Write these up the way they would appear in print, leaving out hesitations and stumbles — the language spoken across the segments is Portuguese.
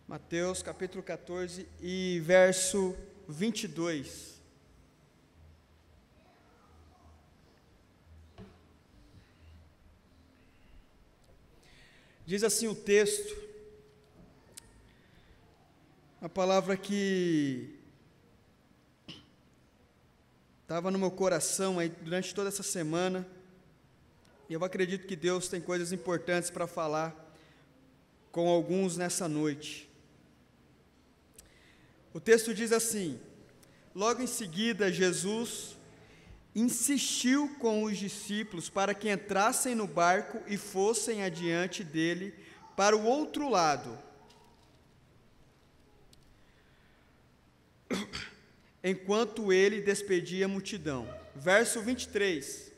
Mateus capítulo 14 e verso 22. Diz assim o texto, a palavra que estava no meu coração aí durante toda essa semana, e eu acredito que Deus tem coisas importantes para falar com alguns nessa noite. O texto diz assim: logo em seguida Jesus insistiu com os discípulos para que entrassem no barco e fossem adiante dele para o outro lado, enquanto ele despedia a multidão. Verso 23.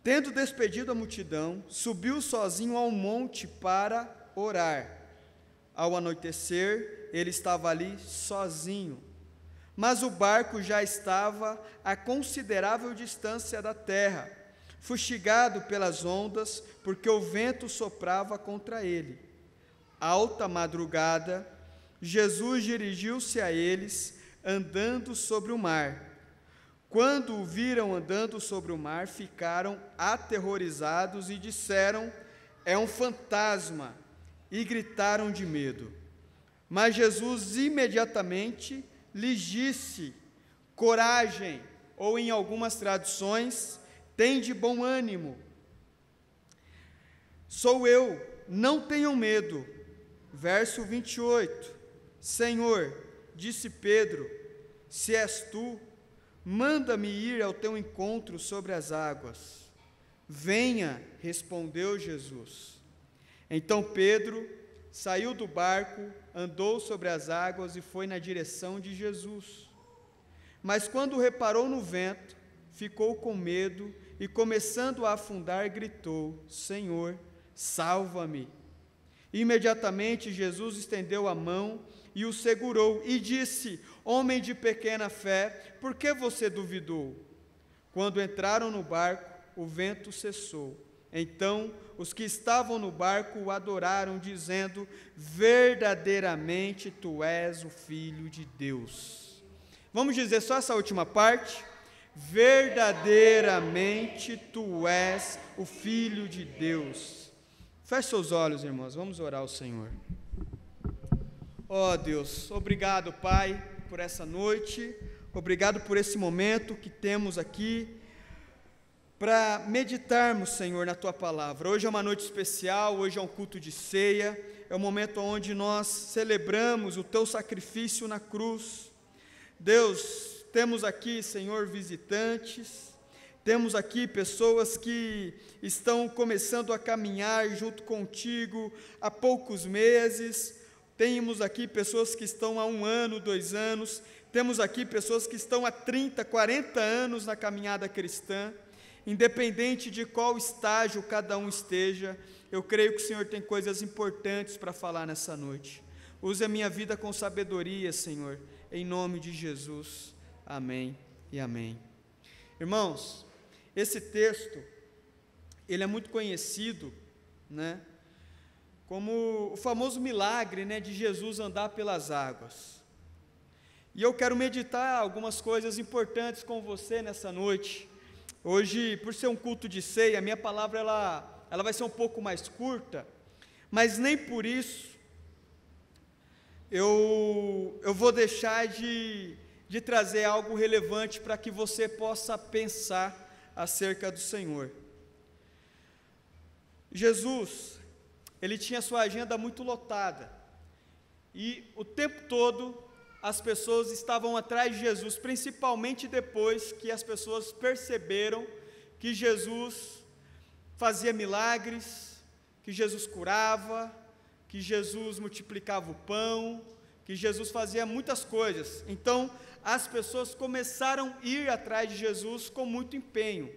Tendo despedido a multidão, subiu sozinho ao monte para orar. Ao anoitecer, ele estava ali sozinho, mas o barco já estava a considerável distância da terra, fustigado pelas ondas, porque o vento soprava contra ele. Alta madrugada, Jesus dirigiu-se a eles, andando sobre o mar. Quando o viram andando sobre o mar, ficaram aterrorizados e disseram: é um fantasma, e gritaram de medo. Mas Jesus imediatamente lhes disse: coragem, ou em algumas traduções, tende bom ânimo. Sou eu, não tenham medo. Verso 28. Senhor, disse Pedro, se és tu, manda-me ir ao teu encontro sobre as águas. Venha, respondeu Jesus. Então Pedro saiu do barco, andou sobre as águas e foi na direção de Jesus. Mas quando reparou no vento, ficou com medo e, começando a afundar, gritou: Senhor, salva-me. Imediatamente Jesus estendeu a mão e o segurou e disse: homem de pequena fé, por que você duvidou? Quando entraram no barco, o vento cessou. Então os que estavam no barco o adoraram, dizendo: verdadeiramente tu és o Filho de Deus. Vamos dizer só essa última parte? Verdadeiramente tu és o Filho de Deus. Feche seus olhos, irmãos, vamos orar ao Senhor. Ó Deus, obrigado, Pai, por essa noite, obrigado por esse momento que temos aqui para meditarmos, Senhor, na Tua Palavra. Hoje é uma noite especial, hoje é um culto de ceia, é um momento onde nós celebramos o Teu sacrifício na cruz. Deus, temos aqui, Senhor, visitantes, temos aqui pessoas que estão começando a caminhar junto contigo há poucos meses, temos aqui pessoas que estão há 1 ano, 2 anos, temos aqui pessoas que estão há 30, 40 anos na caminhada cristã. Independente de qual estágio cada um esteja, eu creio que o Senhor tem coisas importantes para falar nessa noite. Use a minha vida com sabedoria, Senhor, em nome de Jesus. Amém e amém. Irmãos, esse texto, ele é muito conhecido, né, como o famoso milagre, né, de Jesus andar pelas águas. E eu quero meditar algumas coisas importantes com você nessa noite. Hoje, por ser um culto de ceia, a minha palavra ela vai ser um pouco mais curta, mas nem por isso eu vou deixar de trazer algo relevante para que você possa pensar acerca do Senhor. Jesus, ele tinha sua agenda muito lotada, e o tempo todo as pessoas estavam atrás de Jesus, principalmente depois que as pessoas perceberam que Jesus fazia milagres, que Jesus curava, que Jesus multiplicava o pão, que Jesus fazia muitas coisas. Então, as pessoas começaram a ir atrás de Jesus com muito empenho.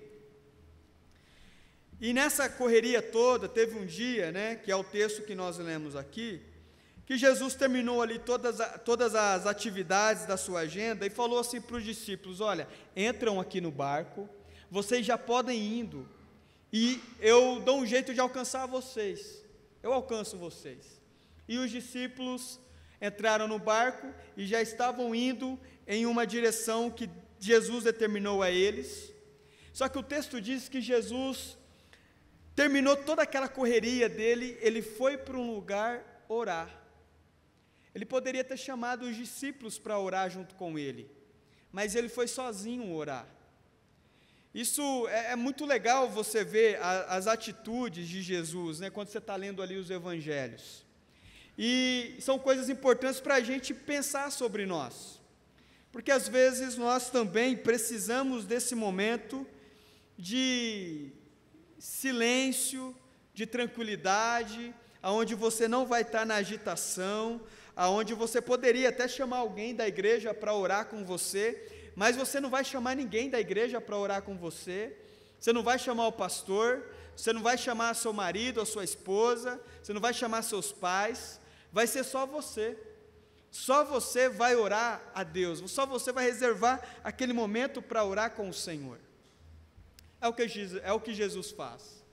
E nessa correria toda, teve um dia, né, que é o texto que nós lemos aqui, que Jesus terminou ali todas as atividades da sua agenda e falou assim para os discípulos: olha, entram aqui no barco, vocês já podem ir indo, e eu dou um jeito de alcançar vocês, eu alcanço vocês. E os discípulos entraram no barco e já estavam indo em uma direção que Jesus determinou a eles. Só que o texto diz que Jesus terminou toda aquela correria dele, ele foi para um lugar orar. Ele poderia ter chamado os discípulos para orar junto com ele, mas ele foi sozinho orar. Isso é muito legal você ver as atitudes de Jesus, né, quando você está lendo ali os evangelhos. E são coisas importantes para a gente pensar sobre nós, porque às vezes nós também precisamos desse momento de silêncio, de tranquilidade, aonde você não vai estar na agitação, aonde você poderia até chamar alguém da igreja para orar com você, mas você não vai chamar ninguém da igreja para orar com você, você não vai chamar o pastor, você não vai chamar seu marido, a sua esposa, você não vai chamar seus pais, vai ser só você vai orar a Deus, só você vai reservar aquele momento para orar com o Senhor. É o que Jesus faz.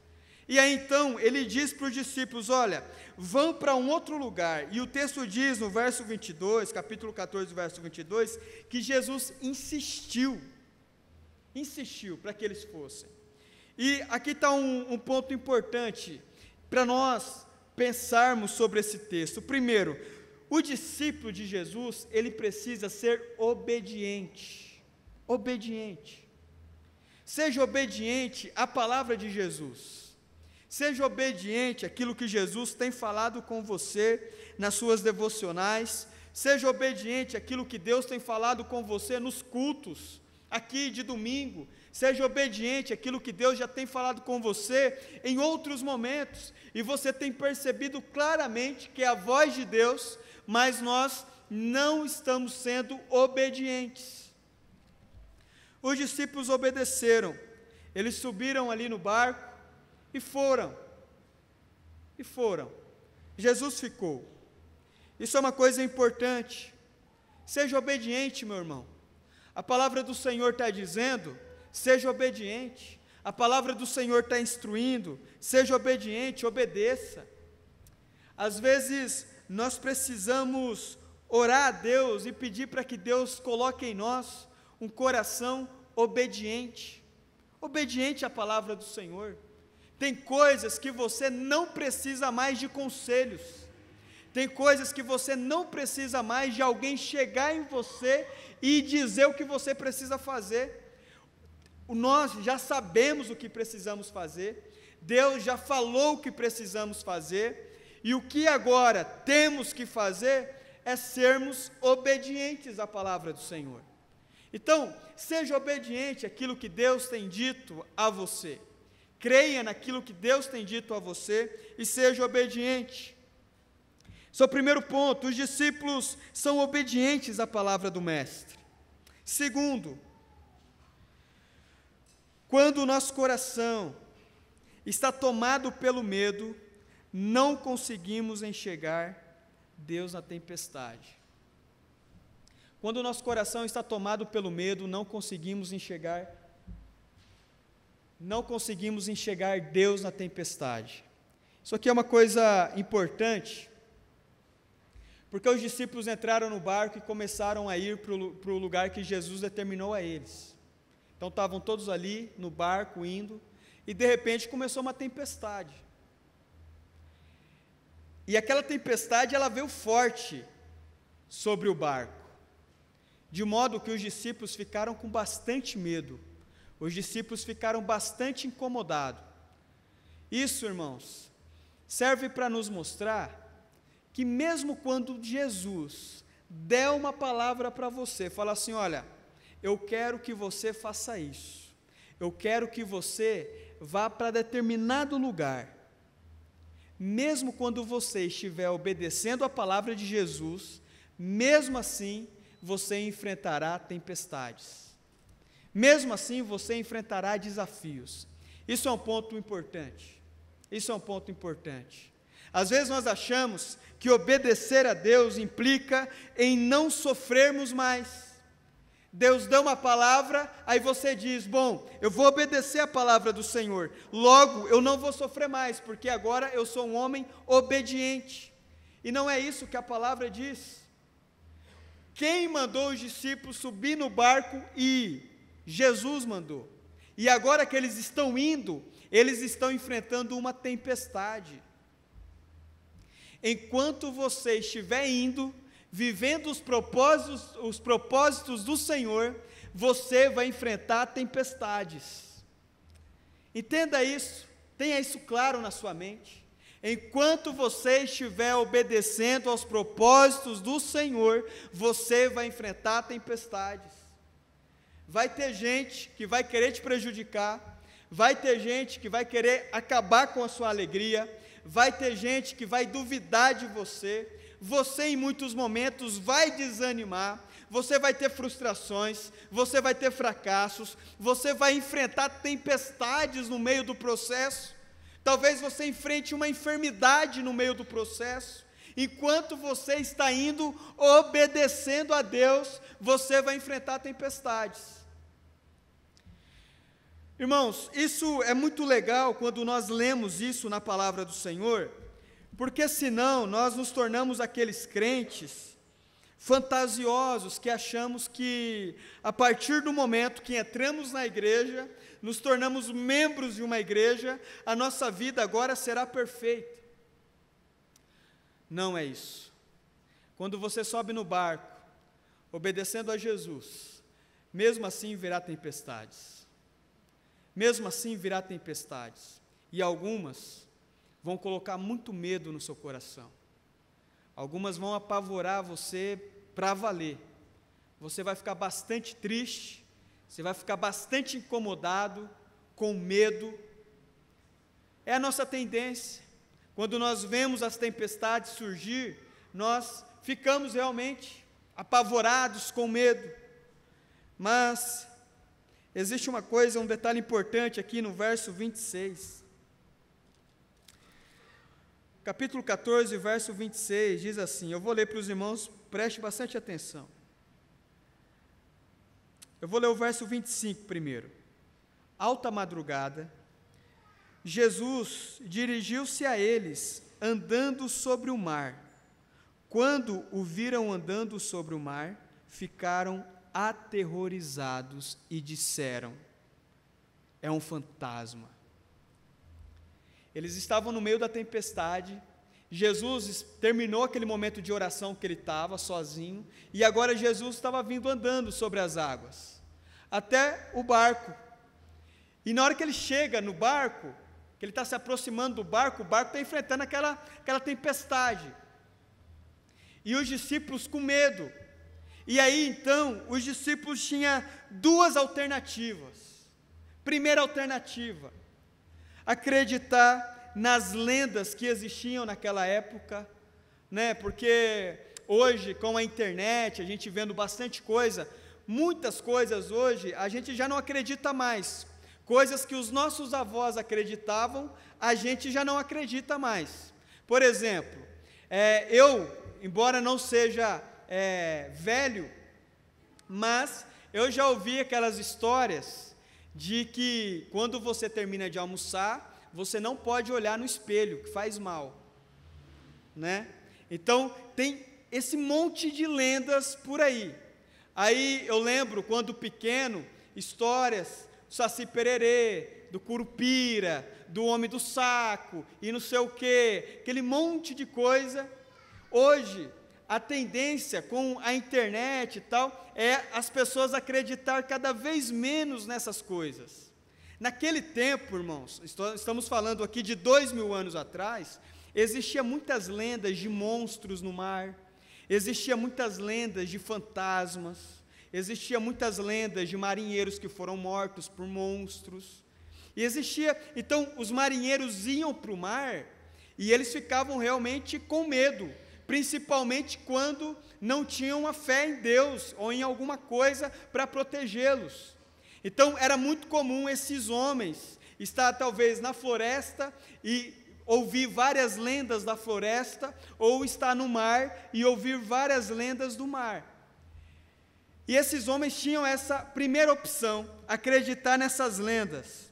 E aí então, ele diz para os discípulos, olha, vão para um outro lugar, e o texto diz no verso 22, capítulo 14, verso 22, que Jesus insistiu para que eles fossem. E aqui está um ponto importante, para nós pensarmos sobre esse texto. Primeiro, o discípulo de Jesus, ele precisa ser obediente, seja obediente à palavra de Jesus, seja obediente àquilo que Jesus tem falado com você nas suas devocionais, seja obediente àquilo que Deus tem falado com você nos cultos, aqui de domingo, seja obediente àquilo que Deus já tem falado com você em outros momentos, e você tem percebido claramente que é a voz de Deus, mas nós não estamos sendo obedientes. Os discípulos obedeceram, eles subiram ali no barco, e foram, Jesus ficou. Isso é uma coisa importante, seja obediente, meu irmão, a palavra do Senhor está dizendo, seja obediente, a palavra do Senhor está instruindo, seja obediente, obedeça. Às vezes, nós precisamos orar a Deus e pedir para que Deus coloque em nós um coração obediente à palavra do Senhor. Tem coisas que você não precisa mais de conselhos, tem coisas que você não precisa mais de alguém chegar em você e dizer o que você precisa fazer. Nós já sabemos o que precisamos fazer, Deus já falou o que precisamos fazer, e o que agora temos que fazer é sermos obedientes à palavra do Senhor. Então, seja obediente àquilo que Deus tem dito a você, creia naquilo que Deus tem dito a você e seja obediente. Esse é o primeiro ponto, os discípulos são obedientes à palavra do Mestre. Segundo, quando o nosso coração está tomado pelo medo, não conseguimos enxergar Deus na tempestade. Quando o nosso coração está tomado pelo medo, não conseguimos enxergar Deus na tempestade. Isso aqui é uma coisa importante, porque os discípulos entraram no barco e começaram a ir para o lugar que Jesus determinou a eles. Então estavam todos ali no barco indo, e de repente começou uma tempestade. E aquela tempestade, ela veio forte sobre o barco, de modo que os discípulos ficaram com bastante medo, os discípulos ficaram bastante incomodados. Isso, irmãos, serve para nos mostrar que mesmo quando Jesus der uma palavra para você, fala assim, olha, eu quero que você faça isso, eu quero que você vá para determinado lugar, mesmo quando você estiver obedecendo a palavra de Jesus, mesmo assim, você enfrentará tempestades, mesmo assim, você enfrentará desafios. Isso é um ponto importante, Às vezes nós achamos que obedecer a Deus implica em não sofrermos mais. Deus dá uma palavra, aí você diz, bom, eu vou obedecer a palavra do Senhor, logo eu não vou sofrer mais, porque agora eu sou um homem obediente. E não é isso que a palavra diz. Quem mandou os discípulos subir no barco e ir? Jesus mandou. E agora que eles estão indo, eles estão enfrentando uma tempestade. Enquanto você estiver indo, vivendo os propósitos do Senhor, você vai enfrentar tempestades. Entenda isso, tenha isso claro na sua mente. Enquanto você estiver obedecendo aos propósitos do Senhor, você vai enfrentar tempestades. Vai ter gente que vai querer te prejudicar, vai ter gente que vai querer acabar com a sua alegria, vai ter gente que vai duvidar de você, você em muitos momentos vai desanimar, você vai ter frustrações, você vai ter fracassos, você vai enfrentar tempestades no meio do processo, talvez você enfrente uma enfermidade no meio do processo, enquanto você está indo obedecendo a Deus, você vai enfrentar tempestades. Irmãos, isso é muito legal quando nós lemos isso na palavra do Senhor, porque senão nós nos tornamos aqueles crentes fantasiosos que achamos que a partir do momento que entramos na igreja, nos tornamos membros de uma igreja, a nossa vida agora será perfeita. Não é isso. Quando você sobe no barco, obedecendo a Jesus, mesmo assim virá tempestades. Mesmo assim virá tempestades, e algumas vão colocar muito medo no seu coração, algumas vão apavorar você para valer, você vai ficar bastante triste, você vai ficar bastante incomodado, com medo. É a nossa tendência, quando nós vemos as tempestades surgir, nós ficamos realmente apavorados, com medo, mas existe uma coisa, um detalhe importante aqui no verso 26. Capítulo 14, verso 26, diz assim, eu vou ler para os irmãos, preste bastante atenção. Eu vou ler o verso 25 primeiro. Alta madrugada, Jesus dirigiu-se a eles, andando sobre o mar. Quando o viram andando sobre o mar, ficaram aterrorizados e disseram, é um fantasma. Eles estavam no meio da tempestade, Jesus terminou aquele momento de oração que ele estava sozinho, e agora Jesus estava vindo andando sobre as águas, até o barco, e na hora que ele chega no barco, que ele está se aproximando do barco, o barco está enfrentando aquela tempestade, e os discípulos com medo. E aí então, os discípulos tinham duas alternativas. Primeira alternativa, acreditar nas lendas que existiam naquela época, né? Porque hoje, com a internet, a gente vendo bastante coisa, muitas coisas hoje, a gente já não acredita mais. Coisas que os nossos avós acreditavam, a gente já não acredita mais. Por exemplo, embora não seja velho, mas eu já ouvi aquelas histórias de que quando você termina de almoçar, você não pode olhar no espelho, que faz mal, né? Então tem esse monte de lendas por aí. Aí eu lembro quando pequeno, histórias do Saci Pererê, do Curupira, do Homem do Saco e não sei o quê, aquele monte de coisa. Hoje a tendência com a internet e tal, é as pessoas acreditar cada vez menos nessas coisas. Naquele tempo, irmãos, estamos falando aqui de 2000 anos atrás, existia muitas lendas de monstros no mar, existia muitas lendas de fantasmas, existia muitas lendas de marinheiros que foram mortos por monstros, e então os marinheiros iam para o mar, e eles ficavam realmente com medo, principalmente quando não tinham a fé em Deus ou em alguma coisa para protegê-los. Então era muito comum esses homens estar talvez na floresta e ouvir várias lendas da floresta, ou estar no mar e ouvir várias lendas do mar. E esses homens tinham essa primeira opção, acreditar nessas lendas,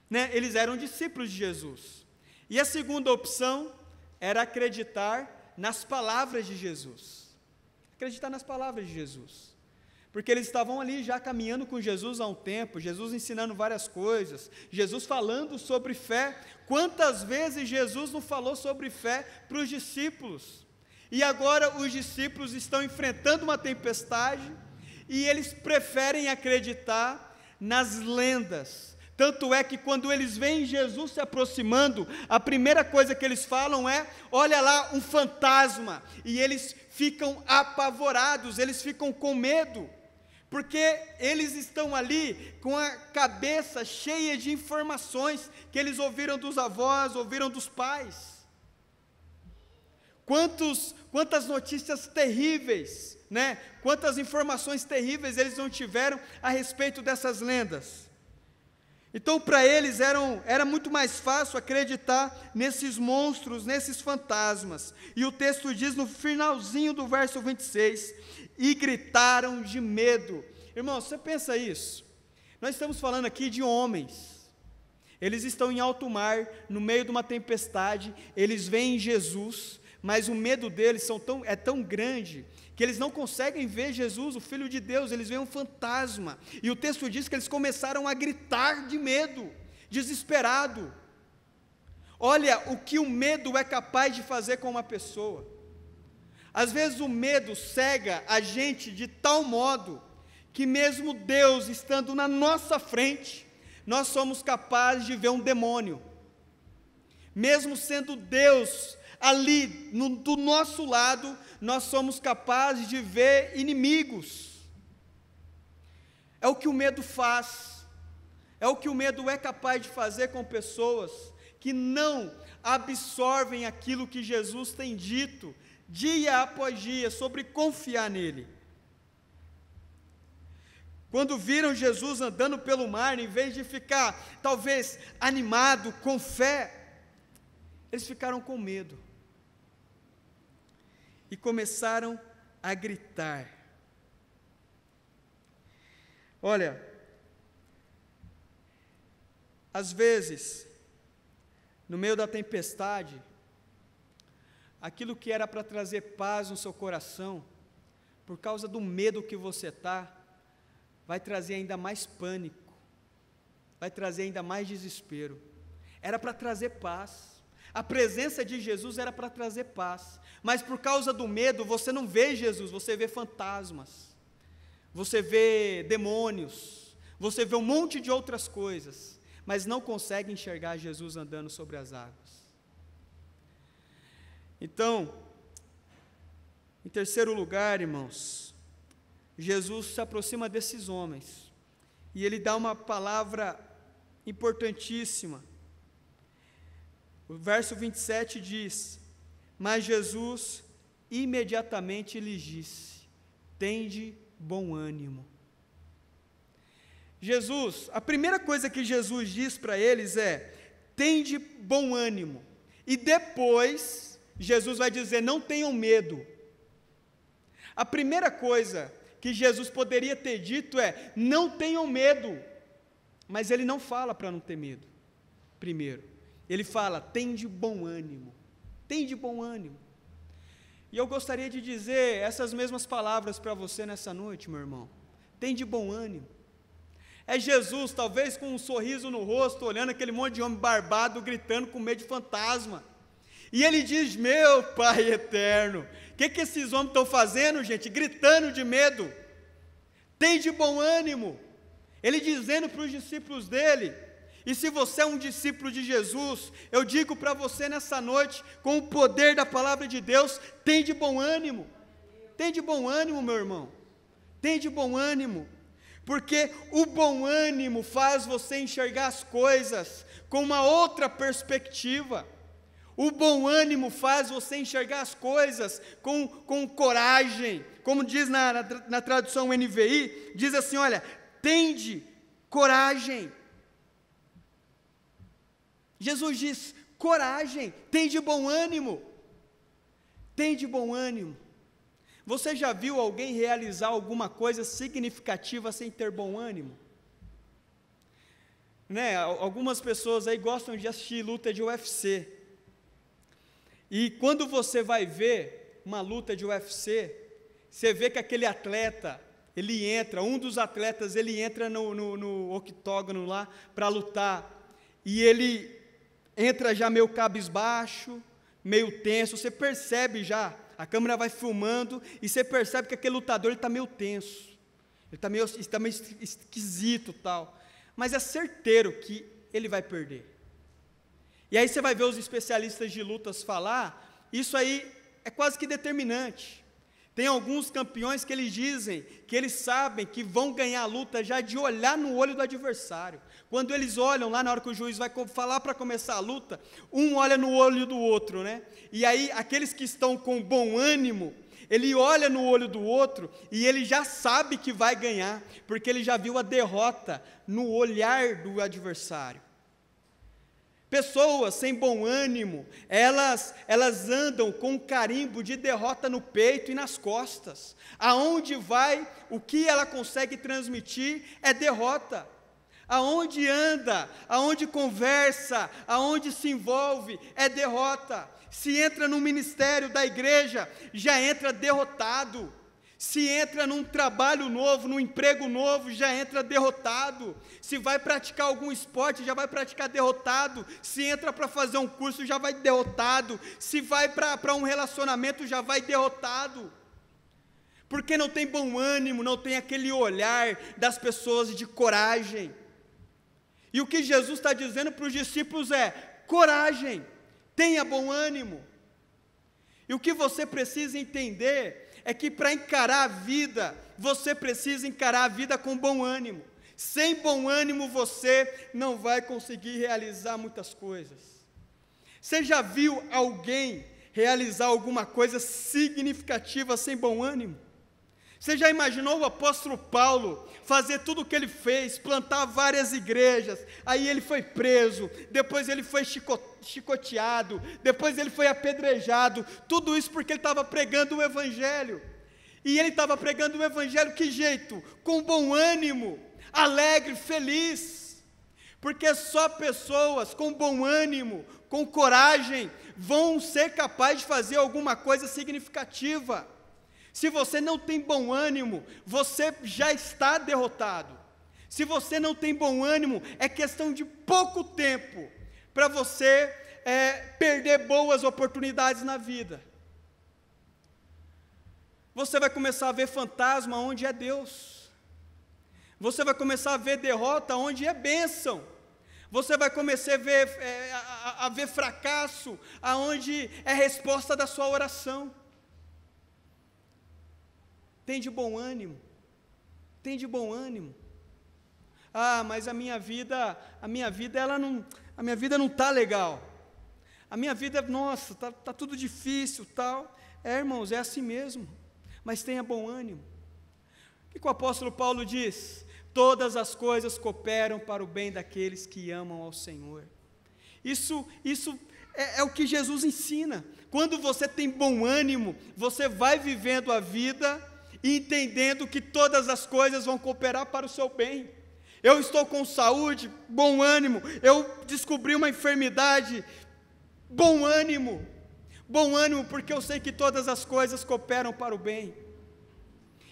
né? Eles eram discípulos de Jesus. E a segunda opção, era acreditar nas palavras de Jesus. Acreditar nas palavras de Jesus. Porque eles estavam ali já caminhando com Jesus há um tempo, Jesus ensinando várias coisas, Jesus falando sobre fé. Quantas vezes Jesus não falou sobre fé para os discípulos? E agora os discípulos estão enfrentando uma tempestade e eles preferem acreditar nas lendas. Tanto é que quando eles veem Jesus se aproximando, a primeira coisa que eles falam é: olha lá, um fantasma. E eles ficam apavorados, eles ficam com medo. Porque eles estão ali com a cabeça cheia de informações que eles ouviram dos avós, ouviram dos pais. Quantas notícias terríveis, né? Quantas informações terríveis eles não tiveram a respeito dessas lendas. Então, para eles era muito mais fácil acreditar nesses monstros, nesses fantasmas. E o texto diz no finalzinho do verso 26, e gritaram de medo. Irmão, você pensa isso? Nós estamos falando aqui de homens. Eles estão em alto mar, no meio de uma tempestade, eles veem Jesus, mas o medo deles é tão grande que eles não conseguem ver Jesus, o Filho de Deus, eles veem um fantasma. E o texto diz que eles começaram a gritar de medo, desesperado. Olha o que o medo é capaz de fazer com uma pessoa. Às vezes o medo cega a gente de tal modo que mesmo Deus estando na nossa frente, nós somos capazes de ver um demônio. Mesmo sendo Deus ali do nosso lado, nós somos capazes de ver inimigos. É o que o medo faz, é o que o medo é capaz de fazer com pessoas que não absorvem aquilo que Jesus tem dito, dia após dia, sobre confiar nele. Quando viram Jesus andando pelo mar, em vez de ficar, talvez, animado, com fé, eles ficaram com medo. E começaram a gritar. Olha, às vezes, no meio da tempestade, aquilo que era para trazer paz no seu coração, por causa do medo que você está, vai trazer ainda mais pânico, vai trazer ainda mais desespero. Era para trazer paz. A presença de Jesus era para trazer paz, mas por causa do medo, você não vê Jesus, você vê fantasmas, você vê demônios, você vê um monte de outras coisas, mas não consegue enxergar Jesus andando sobre as águas. Então, em terceiro lugar, irmãos, Jesus se aproxima desses homens, e ele dá uma palavra importantíssima. O verso 27 diz: mas Jesus imediatamente lhes disse: tende bom ânimo. A primeira coisa que Jesus diz para eles é: tende bom ânimo. E depois, Jesus vai dizer: não tenham medo. A primeira coisa que Jesus poderia ter dito é: não tenham medo. Mas ele não fala para não ter medo, primeiro. Ele fala: tende bom ânimo, tende bom ânimo. E eu gostaria de dizer essas mesmas palavras para você nessa noite, meu irmão. Tende bom ânimo. É Jesus, talvez com um sorriso no rosto, olhando aquele monte de homem barbado, gritando com medo de fantasma. E ele diz: meu Pai eterno, o que esses homens estão fazendo, gente? Gritando de medo. Tende bom ânimo. Ele dizendo para os discípulos dele. E se você é um discípulo de Jesus, eu digo para você nessa noite, com o poder da palavra de Deus, tende bom ânimo. Tende bom ânimo, meu irmão. Tende bom ânimo. Porque o bom ânimo faz você enxergar as coisas com uma outra perspectiva. O bom ânimo faz você enxergar as coisas com coragem. Como diz na tradução NVI, diz assim: olha, tende coragem. Jesus diz: coragem, tende bom ânimo. Tende bom ânimo. Você já viu alguém realizar alguma coisa significativa sem ter bom ânimo? Né? Algumas pessoas aí gostam de assistir luta de UFC. E quando você vai ver uma luta de UFC, você vê que aquele atleta, ele entra, um dos atletas, ele entra no octógono lá para lutar, e ele entra já meio cabisbaixo, meio tenso, você percebe já, a câmera vai filmando, e você percebe que aquele lutador está meio tenso, ele está meio esquisito tal, mas é certeiro que ele vai perder. E aí você vai ver os especialistas de lutas falar, isso aí é quase que determinante. Tem alguns campeões que eles dizem que eles sabem que vão ganhar a luta já de olhar no olho do adversário. Quando eles olham lá na hora que o juiz vai falar para começar a luta, um olha no olho do outro, né? E aí aqueles que estão com bom ânimo, ele olha no olho do outro e ele já sabe que vai ganhar, porque ele já viu a derrota no olhar do adversário. Pessoas sem bom ânimo, elas andam com um carimbo de derrota no peito e nas costas. Aonde vai, o que ela consegue transmitir é derrota. Aonde anda, aonde conversa, aonde se envolve, é derrota. Se entra no ministério da igreja, já entra derrotado. Se entra num trabalho novo, num emprego novo, já entra derrotado. Se vai praticar algum esporte, já vai praticar derrotado. Se entra para fazer um curso, já vai derrotado. Se vai para um relacionamento, já vai derrotado. Porque não tem bom ânimo, não tem aquele olhar das pessoas de coragem. E o que Jesus está dizendo para os discípulos é: coragem, tenha bom ânimo. E o que você precisa entender é que para encarar a vida, você precisa encarar a vida com bom ânimo. Sem bom ânimo você não vai conseguir realizar muitas coisas. Você já viu alguém realizar alguma coisa significativa sem bom ânimo? Você já imaginou o apóstolo Paulo fazer tudo o que ele fez, plantar várias igrejas, aí ele foi preso, depois ele foi chicoteado, depois ele foi apedrejado, tudo isso porque ele estava pregando o evangelho. E ele estava pregando o evangelho que jeito? Com bom ânimo, alegre, feliz, porque só pessoas com bom ânimo, com coragem, vão ser capazes de fazer alguma coisa significativa. Se você não tem bom ânimo, você já está derrotado. Se você não tem bom ânimo, é questão de pouco tempo para você perder boas oportunidades na vida. Você vai começar a ver fantasma onde é Deus. Você vai começar a ver derrota onde é bênção. Você vai começar a ver fracasso aonde é resposta da sua oração. Tem de bom ânimo, tem de bom ânimo. Ah, mas a minha vida não está legal. A minha vida, nossa, tá tudo difícil, tal. Irmãos, é assim mesmo. Mas tenha bom ânimo. O que o apóstolo Paulo diz? Todas as coisas cooperam para o bem daqueles que amam ao Senhor. Isso é o que Jesus ensina. Quando você tem bom ânimo, você vai vivendo a vida e entendendo que todas as coisas vão cooperar para o seu bem. Eu estou com saúde, bom ânimo. Eu descobri uma enfermidade, bom ânimo porque eu sei que todas as coisas cooperam para o bem.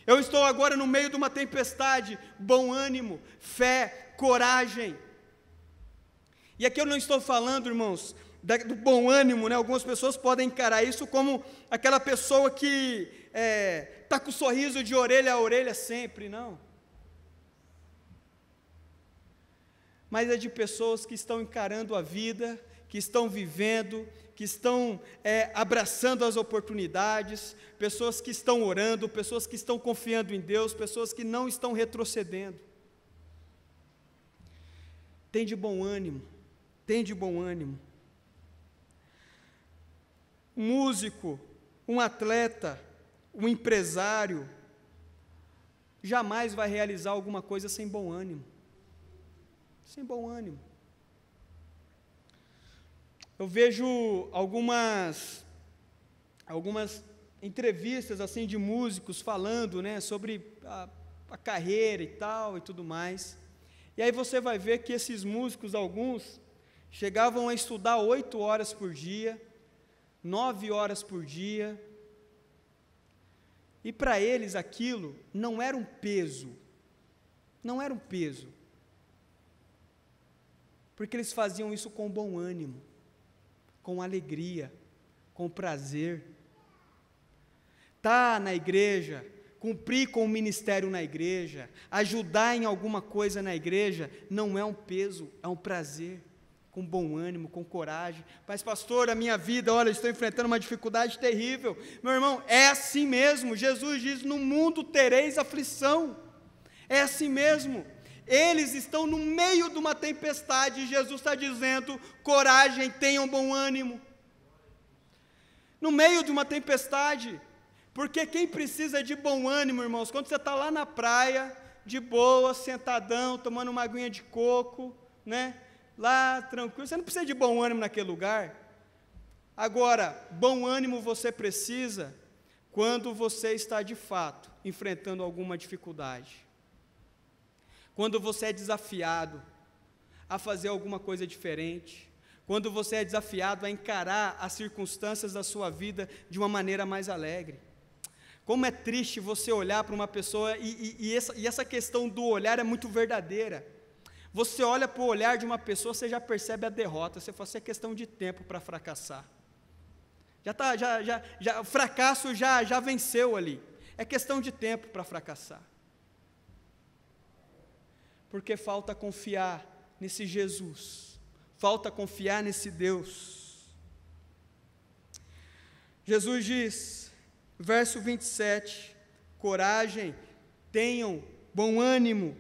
Eu estou agora no meio de uma tempestade, bom ânimo, fé, coragem. E aqui eu não estou falando, irmãos, do bom ânimo, né? Algumas pessoas podem encarar isso como aquela pessoa que está com o sorriso de orelha a orelha sempre, não. Mas é de pessoas que estão encarando a vida, que estão vivendo, que estão abraçando as oportunidades, pessoas que estão orando, pessoas que estão confiando em Deus, pessoas que não estão retrocedendo. Tem de bom ânimo, tem de bom ânimo. Um músico, um atleta, um empresário, jamais vai realizar alguma coisa sem bom ânimo. Sem bom ânimo. Eu vejo algumas entrevistas assim de músicos falando, né, sobre a carreira e tal e tudo mais. E aí você vai ver que esses músicos, alguns, chegavam a estudar 8 horas por dia, 9 horas por dia. E para eles aquilo não era um peso, não era um peso, porque eles faziam isso com bom ânimo, com alegria, com prazer. Estar na igreja, cumprir com o ministério na igreja, ajudar em alguma coisa na igreja, não é um peso, é um prazer, com bom ânimo, com coragem. Mas pastor, a minha vida, olha, estou enfrentando uma dificuldade terrível. Meu irmão, é assim mesmo. Jesus diz: no mundo tereis aflição. É assim mesmo. Eles estão no meio de uma tempestade e Jesus está dizendo: coragem, tenham bom ânimo. No meio de uma tempestade, porque quem precisa de bom ânimo, irmãos, quando você está lá na praia, de boa, sentadão, tomando uma aguinha de coco, né? Lá, tranquilo, você não precisa de bom ânimo naquele lugar. Agora, bom ânimo você precisa quando você está de fato enfrentando alguma dificuldade, quando você é desafiado a fazer alguma coisa diferente, quando você é desafiado a encarar as circunstâncias da sua vida de uma maneira mais alegre. Como é triste você olhar para uma pessoa, e essa questão do olhar é muito verdadeira. Você olha para o olhar de uma pessoa, você já percebe a derrota, você fala: isso é questão de tempo para fracassar. O fracasso já venceu ali, é questão de tempo para fracassar. Porque falta confiar nesse Jesus, falta confiar nesse Deus. Jesus diz, verso 27, coragem, tenham bom ânimo.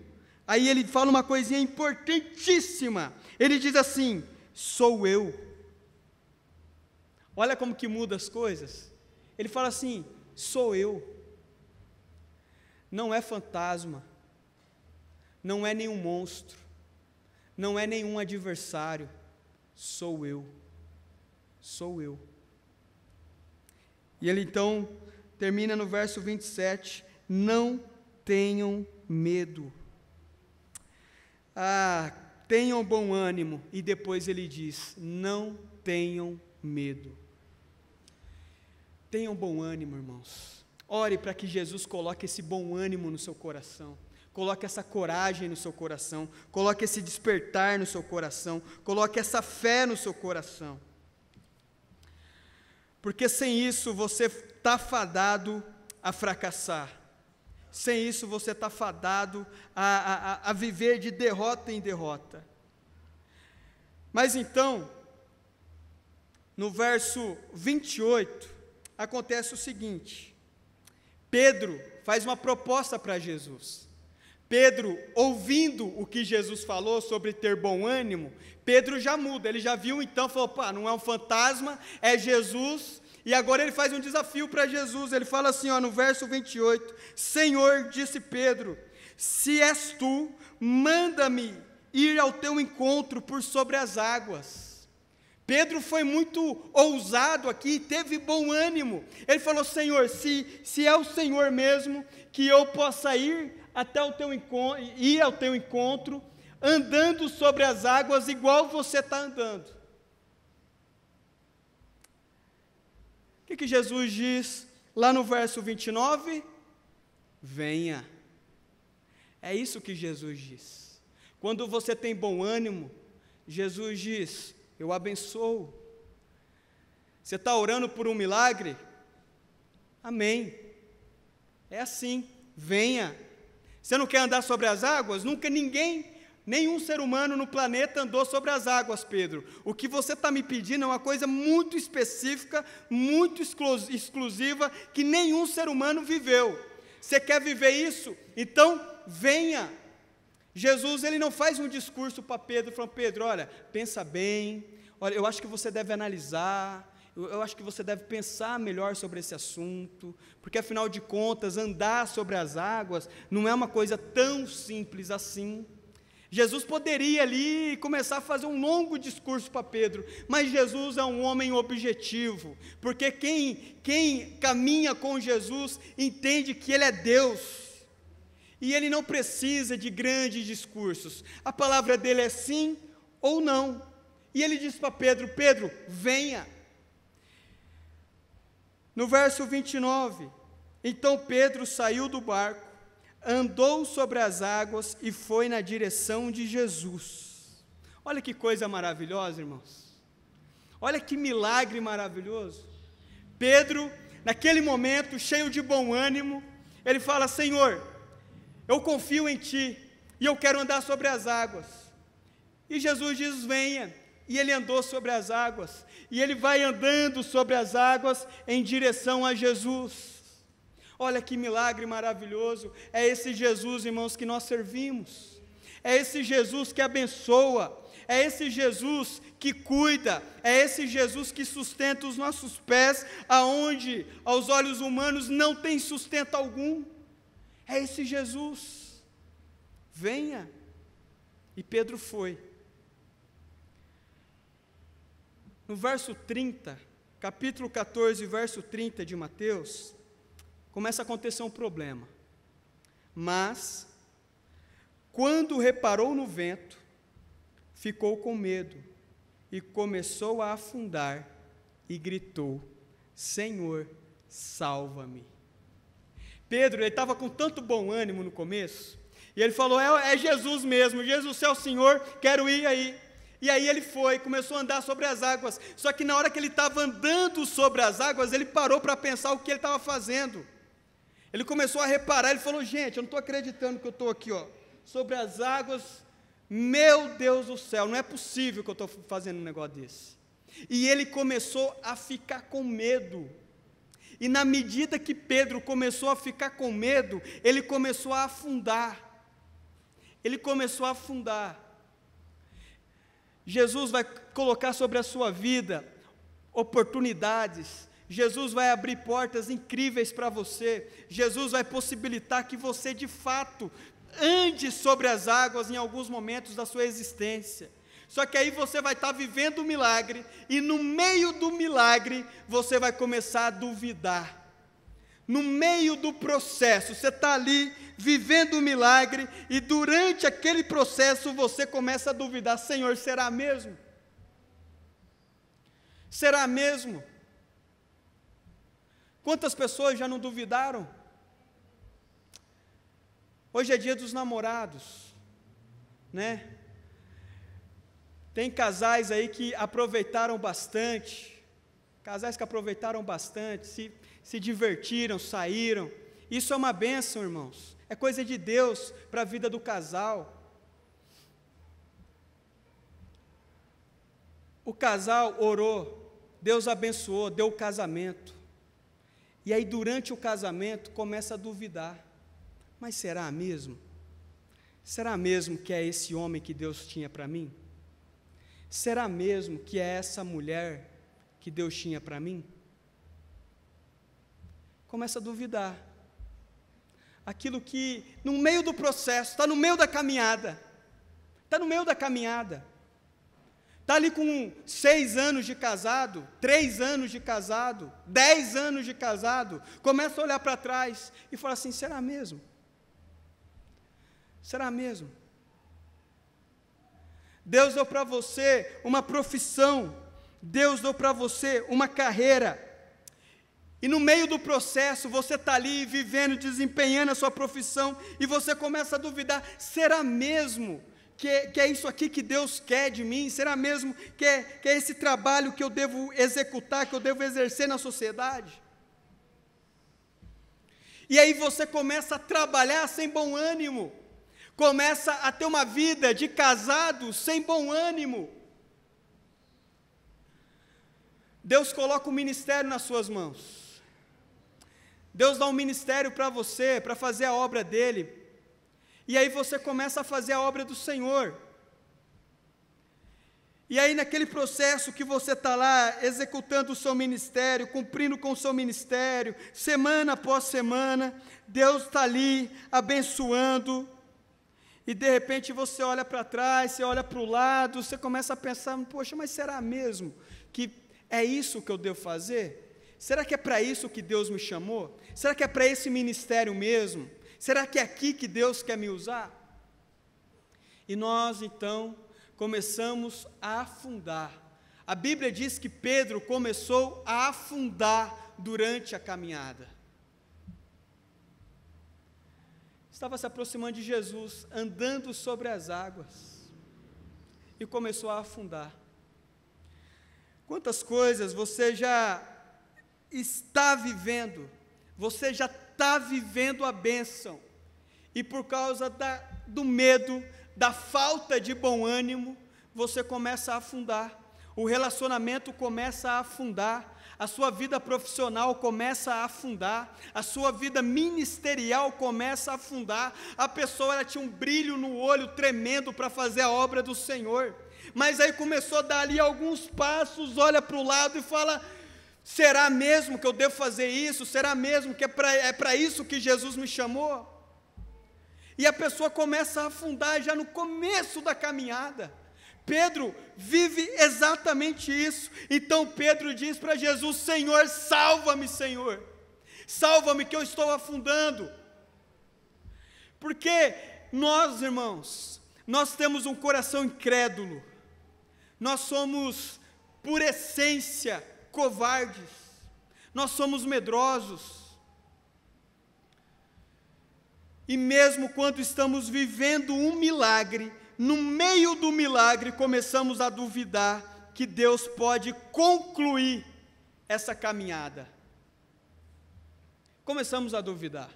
Aí ele fala uma coisinha importantíssima, ele diz assim: sou eu. Olha como que muda as coisas. Ele fala assim: sou eu. Não é fantasma, não é nenhum monstro, não é nenhum adversário, sou eu, sou eu. E ele então termina no verso 27, não tenham medo. Tenham bom ânimo, e depois ele diz, não tenham medo. Tenham bom ânimo, irmãos. Ore para que Jesus coloque esse bom ânimo no seu coração, coloque essa coragem no seu coração, coloque esse despertar no seu coração, coloque essa fé no seu coração. Porque sem isso você está fadado a fracassar. Sem isso você está fadado a viver de derrota em derrota. Mas então, no verso 28, acontece o seguinte: Pedro faz uma proposta para Jesus. Pedro, ouvindo o que Jesus falou sobre ter bom ânimo, Pedro já muda, ele já viu então, falou: pá, não é um fantasma, é Jesus. E agora ele faz um desafio para Jesus, ele fala assim, no verso 28, Senhor, disse Pedro, se és tu, manda-me ir ao teu encontro por sobre as águas. Pedro foi muito ousado aqui, teve bom ânimo, ele falou: Senhor, se é o Senhor mesmo, que eu possa ir até o teu encontro, ir ao teu encontro, andando sobre as águas igual você está andando. O que Jesus diz lá no verso 29? Venha. É isso que Jesus diz. Quando você tem bom ânimo, Jesus diz: eu abençoo. Você está orando por um milagre? Amém. É assim, venha. Você não quer andar sobre as águas? Nunca nenhum ser humano no planeta andou sobre as águas, Pedro. O que você está me pedindo é uma coisa muito específica, muito exclusiva, que nenhum ser humano viveu. Você quer viver isso? Então, venha. Jesus, ele não faz um discurso para Pedro, falando: Pedro, olha, pensa bem, olha, eu acho que você deve analisar, eu acho que você deve pensar melhor sobre esse assunto, porque afinal de contas, andar sobre as águas não é uma coisa tão simples assim. Jesus poderia ali começar a fazer um longo discurso para Pedro, mas Jesus é um homem objetivo, porque quem caminha com Jesus entende que Ele é Deus, e Ele não precisa de grandes discursos, a palavra dEle é sim ou não, e Ele diz para Pedro: Pedro, venha. No verso 29, então Pedro saiu do barco, andou sobre as águas e foi na direção de Jesus. Olha que coisa maravilhosa, irmãos. Olha que milagre maravilhoso. Pedro, naquele momento, cheio de bom ânimo, ele fala: Senhor, eu confio em Ti e eu quero andar sobre as águas. E Jesus diz: venha. E ele andou sobre as águas, e ele vai andando sobre as águas em direção a Jesus. Olha que milagre maravilhoso, é esse Jesus, irmãos, que nós servimos, é esse Jesus que abençoa, é esse Jesus que cuida, é esse Jesus que sustenta os nossos pés, aonde aos olhos humanos não tem sustento algum, é esse Jesus. Venha. E Pedro foi. No verso 30, capítulo 14, verso 30 de Mateus, começa a acontecer um problema. Mas, quando reparou no vento, ficou com medo e começou a afundar e gritou: Senhor, salva-me. Pedro, ele estava com tanto bom ânimo no começo, e ele falou: é Jesus mesmo, Jesus é o Senhor, quero ir aí. E aí ele foi, começou a andar sobre as águas, só que na hora que ele estava andando sobre as águas, ele parou para pensar o que ele estava fazendo. Ele começou a reparar, ele falou: gente, eu não estou acreditando que eu estou aqui, sobre as águas, meu Deus do céu, não é possível que eu estou fazendo um negócio desse. E ele começou a ficar com medo, e na medida que Pedro começou a ficar com medo, ele começou a afundar, Jesus vai colocar sobre a sua vida oportunidades, Jesus vai abrir portas incríveis para você, Jesus vai possibilitar que você de fato ande sobre as águas em alguns momentos da sua existência. Só que aí você vai estar vivendo o milagre, e no meio do milagre você vai começar a duvidar. No meio do processo, você está ali vivendo o milagre, e durante aquele processo você começa a duvidar: Senhor, será mesmo? Será mesmo? Quantas pessoas já não duvidaram? Hoje é dia dos namorados, né? Tem casais aí que aproveitaram bastante, se divertiram, saíram. Isso é uma bênção, irmãos, é coisa de Deus para a vida do casal. O casal orou, Deus abençoou, deu o casamento, e aí durante o casamento começa a duvidar: mas será mesmo? Será mesmo que é esse homem que Deus tinha para mim? Será mesmo que é essa mulher que Deus tinha para mim? Começa a duvidar. Aquilo que, no meio do processo, está no meio da caminhada, está ali com 6 anos de casado, 3 anos de casado, 10 anos de casado, começa a olhar para trás e fala assim: será mesmo? Será mesmo? Deus deu para você uma profissão, Deus deu para você uma carreira, e no meio do processo você está ali vivendo, desempenhando a sua profissão, e você começa a duvidar: será mesmo que é isso aqui que Deus quer de mim? Será mesmo que é esse trabalho que eu devo executar, que eu devo exercer na sociedade? E aí você começa a trabalhar sem bom ânimo, começa a ter uma vida de casado sem bom ânimo. Deus coloca o ministério nas suas mãos, Deus dá um ministério para você, para fazer a obra dEle, e aí você começa a fazer a obra do Senhor, e aí naquele processo que você está lá, executando o seu ministério, cumprindo com o seu ministério, semana após semana, Deus está ali, abençoando, e de repente você olha para trás, você olha para o lado, você começa a pensar: poxa, mas será mesmo que é isso que eu devo fazer? Será que é para isso que Deus me chamou? Será que é para esse ministério mesmo? Será que é aqui que Deus quer me usar? E nós então começamos a afundar. A Bíblia diz que Pedro começou a afundar durante a caminhada. Estava se aproximando de Jesus, andando sobre as águas, e começou a afundar. Quantas coisas você já está vivendo, você já está vivendo a bênção, e por causa do medo, da falta de bom ânimo, você começa a afundar, o relacionamento começa a afundar, a sua vida profissional começa a afundar, a sua vida ministerial começa a afundar, a pessoa ela tinha um brilho no olho tremendo para fazer a obra do Senhor, mas aí começou a dar ali alguns passos, olha para o lado e fala, será mesmo que eu devo fazer isso? Será mesmo que é para isso que Jesus me chamou? E a pessoa começa a afundar já no começo da caminhada. Pedro vive exatamente isso. Então Pedro diz para Jesus, Senhor, salva-me, Senhor. Salva-me que eu estou afundando. Porque nós, irmãos, nós temos um coração incrédulo. Nós somos, por essência, covardes. Nós somos medrosos. E mesmo quando estamos vivendo um milagre, no meio do milagre começamos a duvidar que Deus pode concluir essa caminhada. Começamos a duvidar.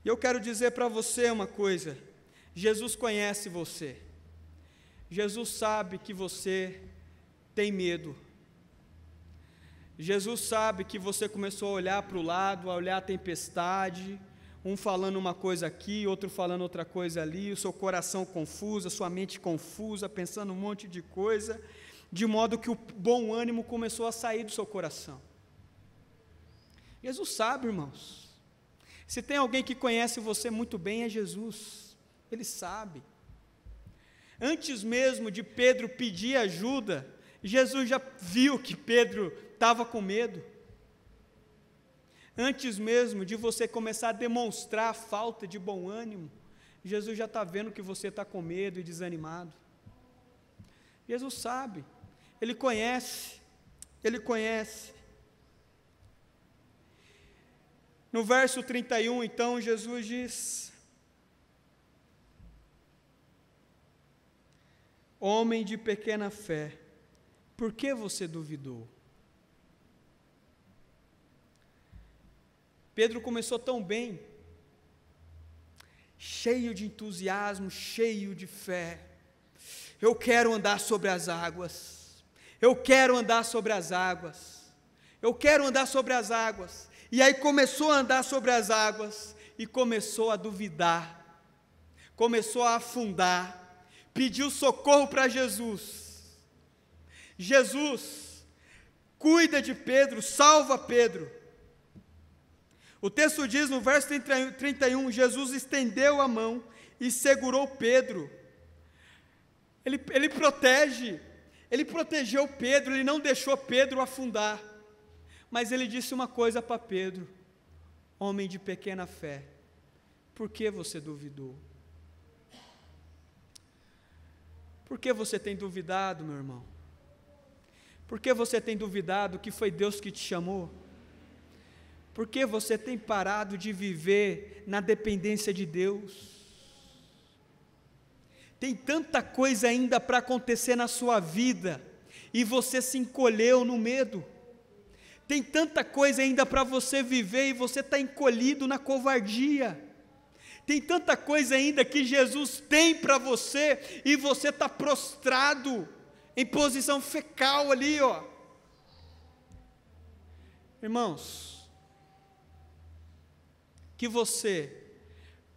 E eu quero dizer para você uma coisa, Jesus conhece você, Jesus sabe que você tem medo, Jesus sabe que você começou a olhar para o lado, a olhar a tempestade, um falando uma coisa aqui, outro falando outra coisa ali, o seu coração confuso, a sua mente confusa, pensando um monte de coisa, de modo que o bom ânimo começou a sair do seu coração. Jesus sabe, irmãos, se tem alguém que conhece você muito bem é Jesus, Ele sabe. Antes mesmo de Pedro pedir ajuda, Jesus já viu que Pedro estava com medo. Antes mesmo de você começar a demonstrar a falta de bom ânimo, Jesus já está vendo que você está com medo e desanimado. Jesus sabe, Ele conhece, Ele conhece. No verso 31, então, Jesus diz, homem de pequena fé, por que você duvidou? Pedro começou tão bem, cheio de entusiasmo, cheio de fé. Eu quero andar sobre as águas, eu quero andar sobre as águas, eu quero andar sobre as águas. E aí começou a andar sobre as águas e começou a duvidar, começou a afundar, pediu socorro para Jesus. Jesus cuida de Pedro, salva Pedro. O texto diz no verso 31, Jesus estendeu a mão e segurou Pedro. Ele protegeu Pedro, ele não deixou Pedro afundar. Mas ele disse uma coisa para Pedro, homem de pequena fé, por que você duvidou? Por que você tem duvidado, meu irmão? Por que você tem duvidado que foi Deus que te chamou? Por que você tem parado de viver na dependência de Deus? Tem tanta coisa ainda para acontecer na sua vida, e você se encolheu no medo. Tem tanta coisa ainda para você viver, e você está encolhido na covardia. Tem tanta coisa ainda que Jesus tem para você, e você está prostrado, em posição fecal ali, ó. Irmãos, que você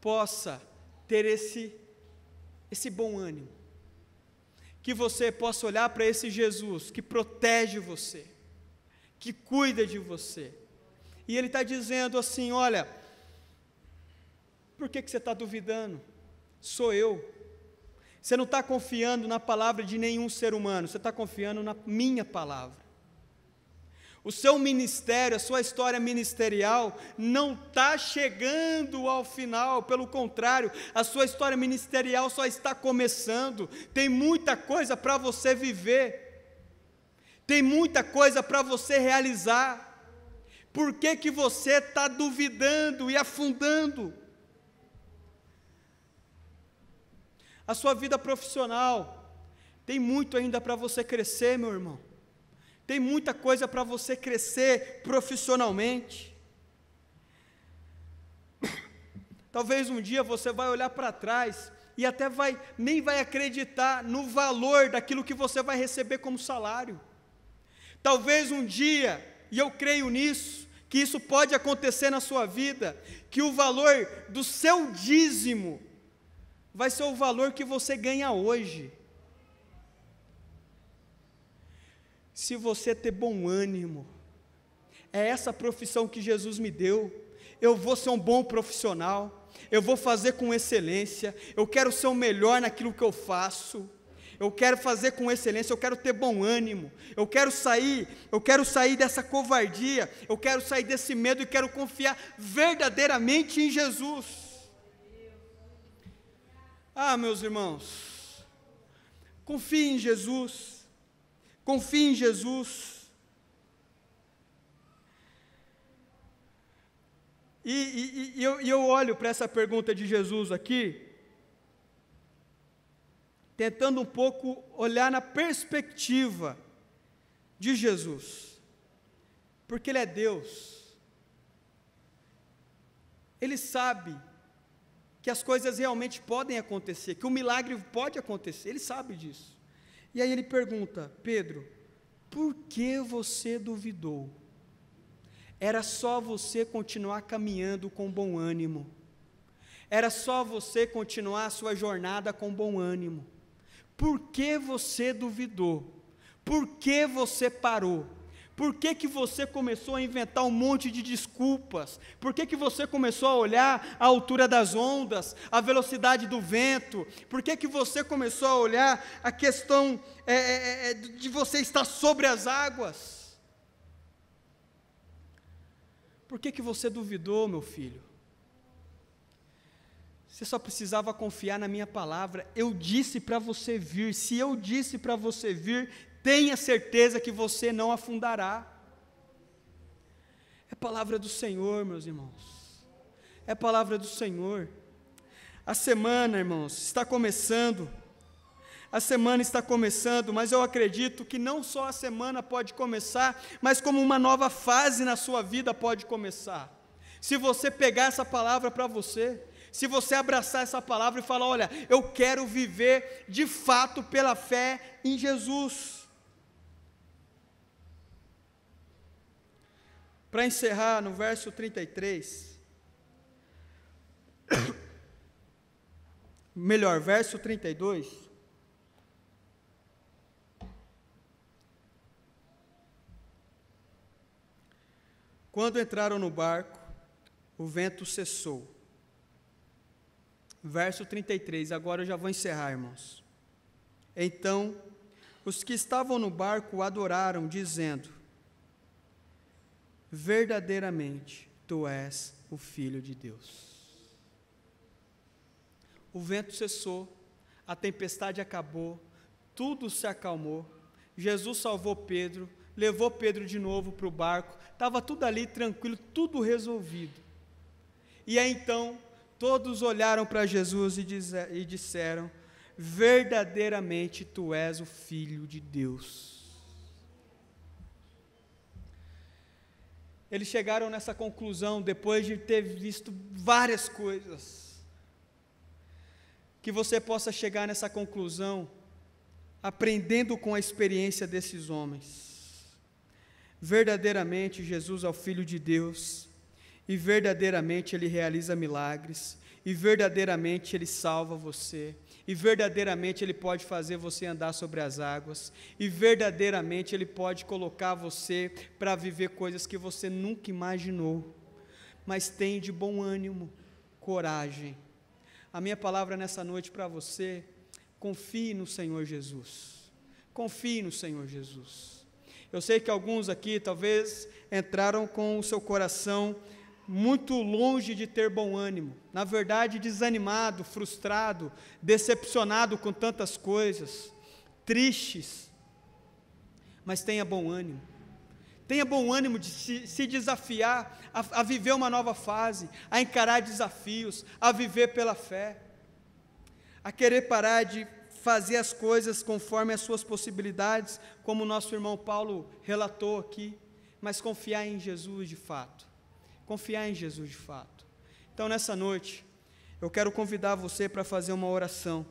possa ter esse bom ânimo, que você possa olhar para esse Jesus que protege você, que cuida de você, e Ele está dizendo assim, olha, por que você está duvidando? Sou eu. Você não está confiando na palavra de nenhum ser humano, você está confiando na minha palavra. O seu ministério, a sua história ministerial não está chegando ao final, pelo contrário, a sua história ministerial só está começando, tem muita coisa para você viver, Tem muita coisa para você realizar. Por que que você está duvidando e afundando? A sua vida profissional, tem muito ainda para você crescer, meu irmão. Tem muita coisa para você crescer profissionalmente. Talvez um dia você vai olhar para trás e até nem vai acreditar no valor daquilo que você vai receber como salário. Talvez um dia, e eu creio nisso, que isso pode acontecer na sua vida, que o valor do seu dízimo vai ser o valor que você ganha hoje. Se você ter bom ânimo, é essa profissão que Jesus me deu, eu vou ser um bom profissional, eu vou fazer com excelência, eu quero ser o melhor naquilo que eu faço, eu quero fazer com excelência, eu quero ter bom ânimo, eu quero sair dessa covardia, eu quero sair desse medo e quero confiar verdadeiramente em Jesus. Ah, meus irmãos, confie em Jesus, confie em Jesus. E eu olho para essa pergunta de Jesus aqui, tentando um pouco olhar na perspectiva de Jesus, porque Ele é Deus, Ele sabe que as coisas realmente podem acontecer, que o milagre pode acontecer, Ele sabe disso. E aí Ele pergunta: Pedro, por que você duvidou? Era só você continuar caminhando com bom ânimo, era só você continuar a sua jornada com bom ânimo. Por que você duvidou? Por que você parou? Por que que você começou a inventar um monte de desculpas? Por que que você começou a olhar a altura das ondas, a velocidade do vento? Por que que você começou a olhar a questão de você estar sobre as águas? Por que que você duvidou, meu filho? Você só precisava confiar na minha palavra. Eu disse para você vir. Se eu disse para você vir, tenha certeza que você não afundará. É palavra do Senhor, meus irmãos. É palavra do Senhor. A semana, irmãos, está começando. A semana está começando, mas eu acredito que não só a semana pode começar, mas como uma nova fase na sua vida pode começar. Se você pegar essa palavra para você, se você abraçar essa palavra e falar: olha, eu quero viver de fato pela fé em Jesus. Para encerrar, no verso 33, melhor, verso 32, quando entraram no barco, o vento cessou. Verso 33, agora eu já vou encerrar, irmãos. Então, os que estavam no barco o adoraram, dizendo: verdadeiramente, tu és o Filho de Deus. O vento cessou, a tempestade acabou, tudo se acalmou, Jesus salvou Pedro, levou Pedro de novo para o barco, estava tudo ali tranquilo, tudo resolvido. E aí então, todos olharam para Jesus e disseram: verdadeiramente tu és o Filho de Deus. Eles chegaram nessa conclusão depois de ter visto várias coisas. Que você possa chegar nessa conclusão, aprendendo com a experiência desses homens. Verdadeiramente Jesus é o Filho de Deus, e verdadeiramente Ele realiza milagres, e verdadeiramente Ele salva você, e verdadeiramente Ele pode fazer você andar sobre as águas, e verdadeiramente Ele pode colocar você para viver coisas que você nunca imaginou. Mas tenha de bom ânimo, coragem. A minha palavra nessa noite para você: confie no Senhor Jesus, confie no Senhor Jesus. Eu sei que alguns aqui talvez entraram com o seu coração muito longe de ter bom ânimo, na verdade desanimado, frustrado, decepcionado com tantas coisas, tristes. mas tenha bom ânimo. Tenha bom ânimo de se desafiar a viver uma nova fase, a encarar desafios, a viver pela fé, a querer parar de fazer as coisas conforme as suas possibilidades, como o nosso irmão Paulo relatou aqui, mas confiar em Jesus de fato. Confiar em Jesus de fato. Então, nessa noite, eu quero convidar você para fazer uma oração.